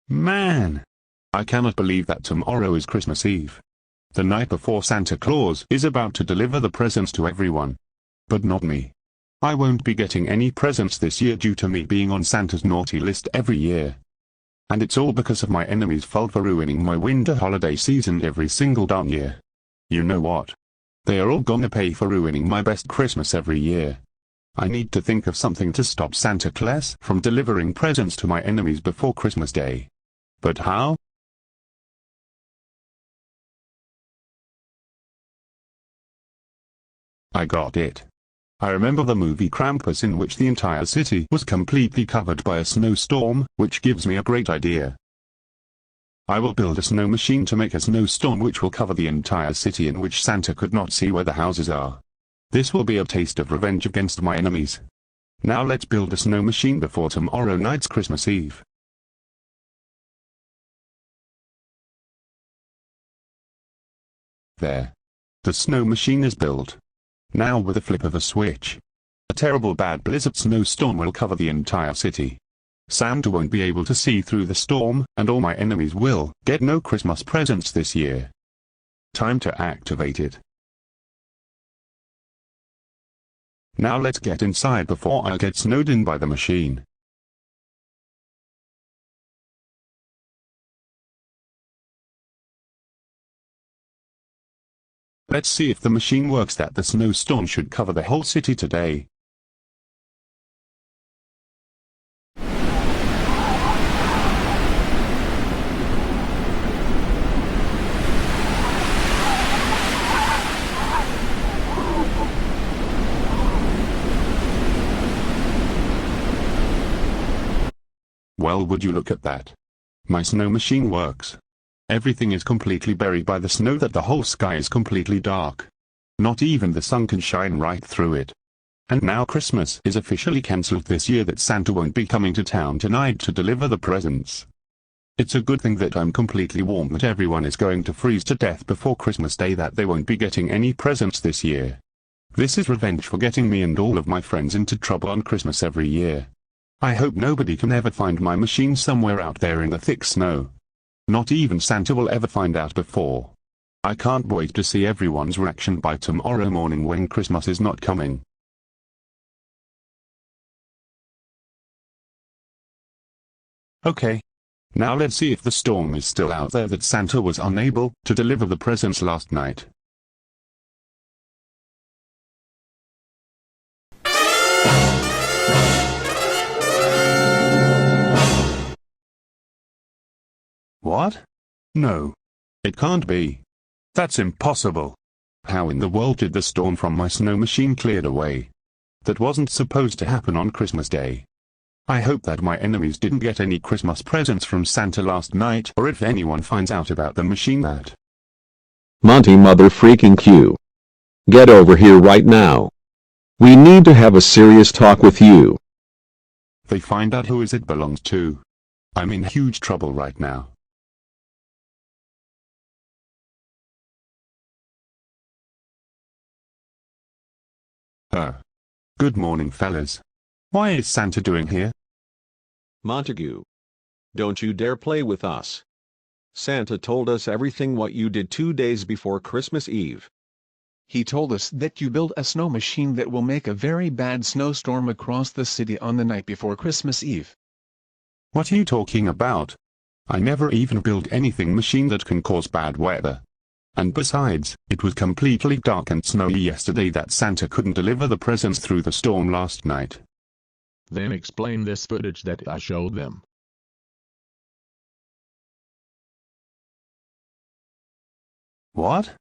Man! I cannot believe that tomorrow is Christmas Eve. The night before Santa Claus is about to deliver the presents to everyone. But not me. I won't be getting any presents this year due to me being on Santa's naughty list every year. And it's all because of my enemy's fault for ruining my winter holiday season every single darn year. You know what? They are all gonna pay for ruining my best Christmas every year. I need to think of something to stop Santa Claus from delivering presents to my enemies before Christmas Day. But how? I got it. I remember the movie Krampus, in which the entire city was completely covered by a snowstorm, which gives me a great idea. I will build a snow machine to make a snowstorm which will cover the entire city, in which Santa could not see where the houses are. This will be a taste of revenge against my enemies. Now let's build a snow machine before tomorrow night's Christmas Eve. There. The snow machine is built. Now with a flip of a switch, a terrible bad blizzard snowstorm will cover the entire city. Santa won't be able to see through the storm, and all my enemies will get no Christmas presents this year. Time to activate it. Now let's get inside before I get snowed in by the machine. Let's see if the machine works. That the snowstorm should cover the whole city today. Well, would you look at that? My snow machine works. Everything is completely buried by the snow, that the whole sky is completely dark. Not even the sun can shine right through it. And now Christmas is officially cancelled this year, that Santa won't be coming to town tonight to deliver the presents. It's a good thing that I'm completely warm, that everyone is going to freeze to death before Christmas Day, that they won't be getting any presents this year. This is revenge for getting me and all of my friends into trouble on Christmas every year. I hope nobody can ever find my machine somewhere out there in the thick snow. Not even Santa will ever find out before. I can't wait to see everyone's reaction by tomorrow morning when Christmas is not coming. Okay. Now let's see if the storm is still out there, that Santa was unable to deliver the presents last night. What? No. It can't be. That's impossible. How in the world did the storm from my snow machine cleared away? That wasn't supposed to happen on Christmas Day. I hope that my enemies didn't get any Christmas presents from Santa last night, or if anyone finds out about the machine that. Monty mother freaking Q. Get over here right now. We need to have a serious talk with you. They find out who it belongs to. I'm in huge trouble right now. Good morning, fellas. Why is Santa doing here? Montague. Don't you dare play with us. Santa told us everything what you did 2 days before Christmas Eve. He told us that you built a snow machine that will make a very bad snowstorm across the city on the night before Christmas Eve. What are you talking about? I never even built anything machine that can cause bad weather. And besides, it was completely dark and snowy yesterday, that Santa couldn't deliver the presents through the storm last night. Then explain this footage that I showed them. What?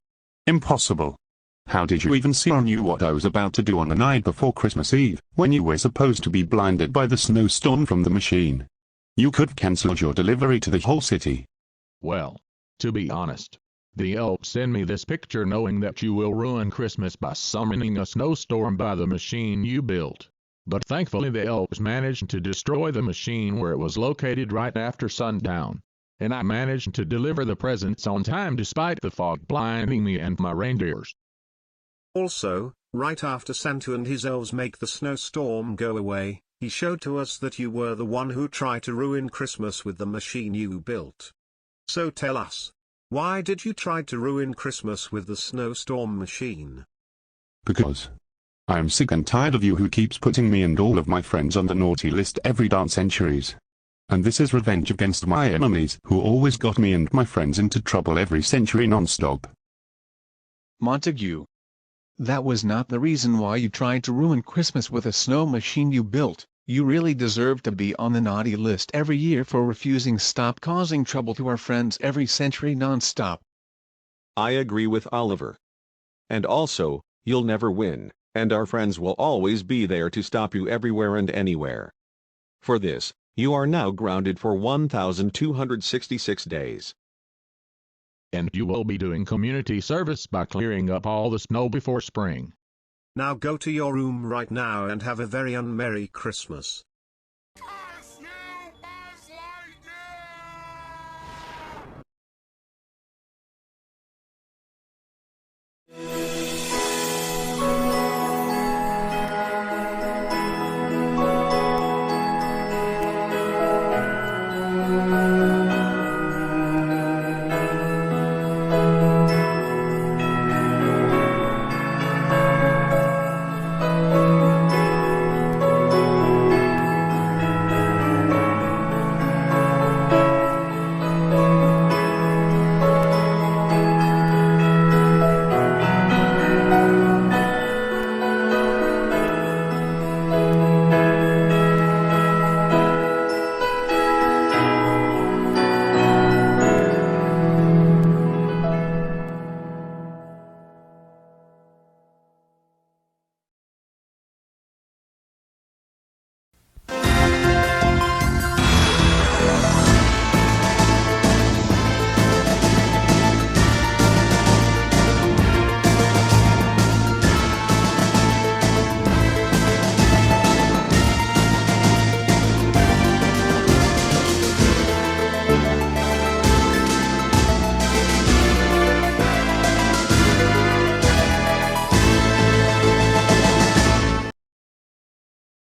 Impossible. How did you even see or knew what I was about to do on the night before Christmas Eve, when you were supposed to be blinded by the snowstorm from the machine? You could have cancelled your delivery to the whole city. Well, to be honest, the elves send me this picture knowing that you will ruin Christmas by summoning a snowstorm by the machine you built. But thankfully the elves managed to destroy the machine where it was located right after sundown. And I managed to deliver the presents on time despite the fog blinding me and my reindeers. Also, right after Santa and his elves make the snowstorm go away, He showed to us that you were the one who tried to ruin Christmas with the machine you built. So tell us, why did you try to ruin Christmas with the snowstorm machine? Because I am sick and tired of you who keeps putting me and all of my friends on the naughty list every darn centuries. And this is revenge against my enemies who always got me and my friends into trouble every century non-stop. Montague. That was not the reason why you tried to ruin Christmas with a snow machine you built. You really deserve to be on the naughty list every year for refusing stop causing trouble to our friends every century non-stop. I agree with Oliver. And also, you'll never win, and our friends will always be there to stop you everywhere and anywhere. For this, you are now grounded for 1,266 days. And you will be doing community service by clearing up all the snow before spring. Now go to your room right now and have a very unmerry Christmas.